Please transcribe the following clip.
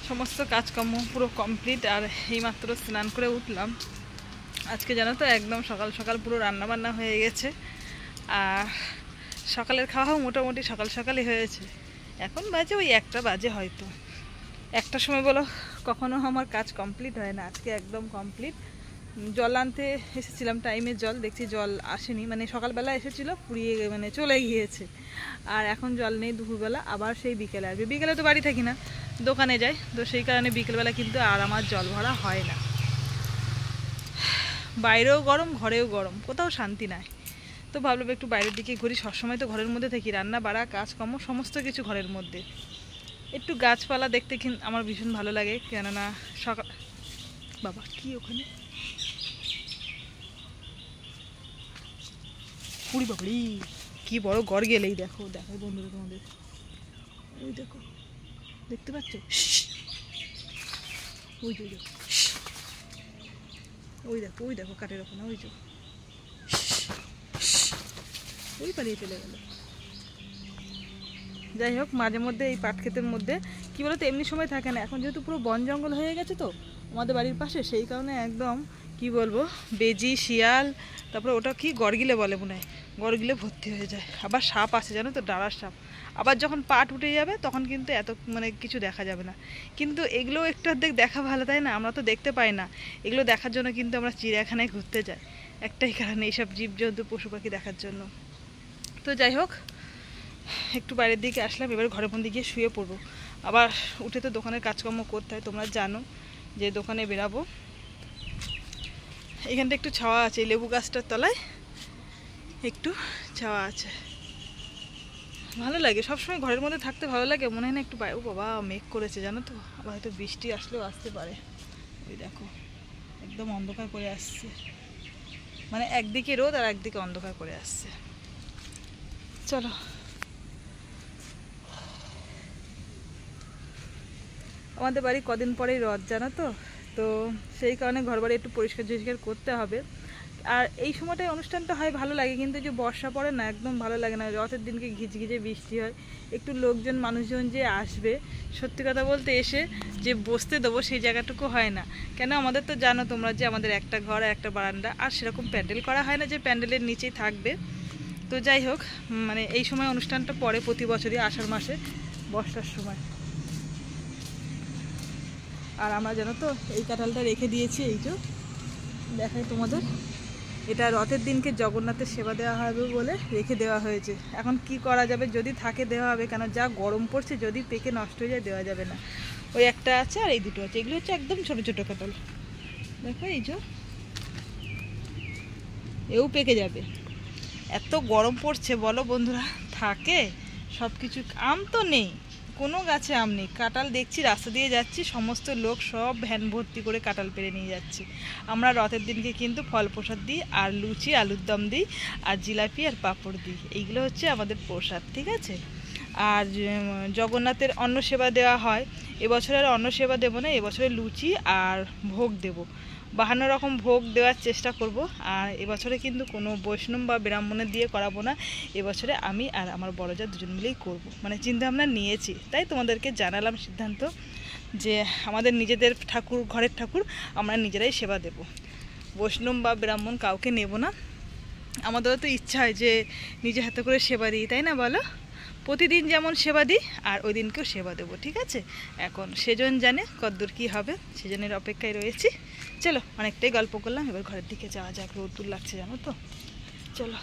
সমস্ত কাজকর্ম পুরো কমপ্লিট। আর এইমাত্র স্নান করে উঠলাম। আজকে জানো তো একদম সকাল সকাল পুরো রান্নাবান্না হয়ে গেছে। আর সকালের খাওয়াও মোটামুটি সকাল সকালই হয়েছে। এখন বাজে ওই 1টা বাজে, হয়তো 1টার সময় বলো কখনো আমার কাজ কমপ্লিট হয় না। আজকে একদম কমপ্লিট। জল আনতে এসেছিলাম টাইমে, জল দেখছি জল আসেনি, মানে সকালবেলা এসেছিলো ফুরিয়ে মানে চলে গিয়েছে। আর এখন জল নেই দুপুরবেলা, আবার সেই বিকেলে আসবে। বিকেলে তো বাড়ি থাকি না, দোকানে যাই, তো সেই কারণে বিকেলবেলা কিন্তু আর আমার জল ভরা হয় না। বাইরেও গরম, ঘরেও গরম, কোথাও শান্তি নাই। তো ভাবলাম একটু বাইরের দিকে ঘুরি। সবসময় তো ঘরের মধ্যে থাকি, রান্না বাড়া কাজকর্ম সমস্ত কিছু ঘরের মধ্যে। একটু গাছপালা দেখতে আমার ভীষণ ভালো লাগে, কেননা সকাল বাবা কি ওখানে পুরি বাবড়ি কি বড় গড় গেলেই দেখো দেখো বন্ধুরা তোমাদের, ওই দেখো দেখতে পাচ্ছ, ওই যে ওই দেখো ওই দেখো কাঠের ওখানে, ওই যে ওই পালিয়ে চলে গেল। যাই হোক, মাঝে মধ্যে এই পাট ক্ষেতের মধ্যে কী বলতো এমনি সময় থাকে না। এখন যেহেতু পুরো বন জঙ্গল হয়ে গেছে তো আমাদের বাড়ির পাশে, সেই কারণে একদম কি বলবো বেজি, শিয়াল, তারপরে ওটা কি গড়গিলে বলে মনে হয়, গড়গিলে ভর্তি হয়ে যায়। আবার সাপ আছে জানো তো, ডাঁড়ার সাপ। আবার যখন পাট উঠে যাবে তখন কিন্তু এত মানে কিছু দেখা যাবে না। কিন্তু এগুলো একটু অর্ধেক দেখা ভালো, তাই না? আমরা তো দেখতে পাই না। এগুলো দেখার জন্য কিন্তু আমরা চিড়িয়াখানায় ঘুরতে যাই, একটাই কারণে, এইসব জীবজন্তু পশু পাখি দেখার জন্য। তো যাই হোক, একটু বাইরের দিকে আসলাম, এবার ঘরের মধ্যে গিয়ে শুয়ে পড়বো। আবার উঠে তো দোকানের কাজকর্ম করতে হয়, তোমরা জানো যে দোকানে বেরাবো। এখানটা একটু ছাওয়া আছে, লেবু গাছটার তলায় একটু ছাওয়া আছে, ভালো লাগে। সবসময় ঘরের মধ্যে থাকতে ভালো লাগে, মনে হয় না একটু বাইরে। ও বাবা মেঘ করেছে জানো তো, আবার হয়তো বৃষ্টি আসলেও আসতে পারে। ওই দেখো একদম অন্ধকার করে আসছে, মানে একদিকে রোদ আর একদিকে অন্ধকার করে আসছে। চলো আমাদের বাড়ি কদিন পরেই রথ জানো তো, তো সেই কারণে ঘর বাড়ি একটু পরিষ্কার ঝরিষ্কার করতে হবে। আর এই সময়টায় অনুষ্ঠানটা হয় ভালো লাগে, কিন্তু যে বর্ষা পড়ে না একদম ভালো লাগে না। রথের দিনকে ঘিচঘিচে বৃষ্টি হয়, একটু লোকজন মানুষজন যে আসবে, সত্যি কথা বলতে এসে যে বসতে দেবো সেই জায়গাটুকু হয় না। কেন আমাদের তো জানো তোমরা যে আমাদের একটা ঘর আর একটা বারান্দা, আর সেরকম প্যান্ডেল করা হয় না যে প্যান্ডেলের নিচেই থাকবে। তো যাই হোক, মানে এই সময় অনুষ্ঠানটা পড়ে প্রতি বছরই আষাঢ় মাসে বর্ষার সময়। আর আমরা জানো তো এই কাঁঠালটা রেখে দিয়েছি, এই যে দেখাই তোমাদের, এটা রথের দিনকে জগন্নাথের সেবা দেওয়া হবে বলে রেখে দেওয়া হয়েছে। এখন কি করা যাবে, যদি থাকে দেওয়া হবে, কেন যা গরম পড়ছে, যদি পেকে নষ্ট হয়ে যায় দেওয়া যাবে না। ওই একটা আছে আর এই দুটো আছে, এগুলো হচ্ছে একদম ছোট ছোট কাঁঠাল, দেখো এই যে এও পেকে যাবে। এত গরম পড়ছে বলো বন্ধুরা, থাকে সব কিছু। আম তো নেই, কোনো গাছে আম নেই। কাঁঠাল দেখছি, রাস্তা দিয়ে যাচ্ছি, সমস্ত লোক সব ভ্যান ভর্তি করে কাঁঠাল পেড়ে নিয়ে যাচ্ছে। আমরা রথের দিনকে কিন্তু ফল প্রসাদ দিই, আর লুচি আলুর দম দিই, আর জিলাপি আর পাঁপড় দিই। এইগুলো হচ্ছে আমাদের প্রসাদ, ঠিক আছে? আর জগন্নাথের অন্ন সেবা দেওয়া হয়। এবছরে আর অন্ন সেবা দেবো না, এবছরে লুচি আর ভোগ দেবো। 52 রকম ভোগ দেওয়ার চেষ্টা করব। আর এবছরে কিন্তু কোনো বৈষ্ণব বা ব্রাহ্মণের দিয়ে করাবো না, এবছরে আমি আর আমার বড় যা দুজন মিলেই করব। মানে চিন্তা ভাবনা নিয়েছি, তাই তোমাদেরকে জানালাম সিদ্ধান্ত যে আমাদের নিজেদের ঠাকুর, ঘরের ঠাকুর আমরা নিজেরাই সেবা দেব, বৈষ্ণব বা ব্রাহ্মণ কাউকে নেব না। আমাদেরও তো ইচ্ছা হয় যে নিজে হাতে করে সেবা দিই, তাই না বলো? প্রতিদিন যেমন সেবা দিই আর ওই দিনকেও সেবা দেবো, ঠিক আছে? এখন সেজন জানে কতদূর কী হবে, সেজনের অপেক্ষায় রয়েছি। চলো অনেকটাই গল্প করলাম, এবার ঘরের দিকে যাওয়া যাক, রোদ লাগছে জানো তো, চলো।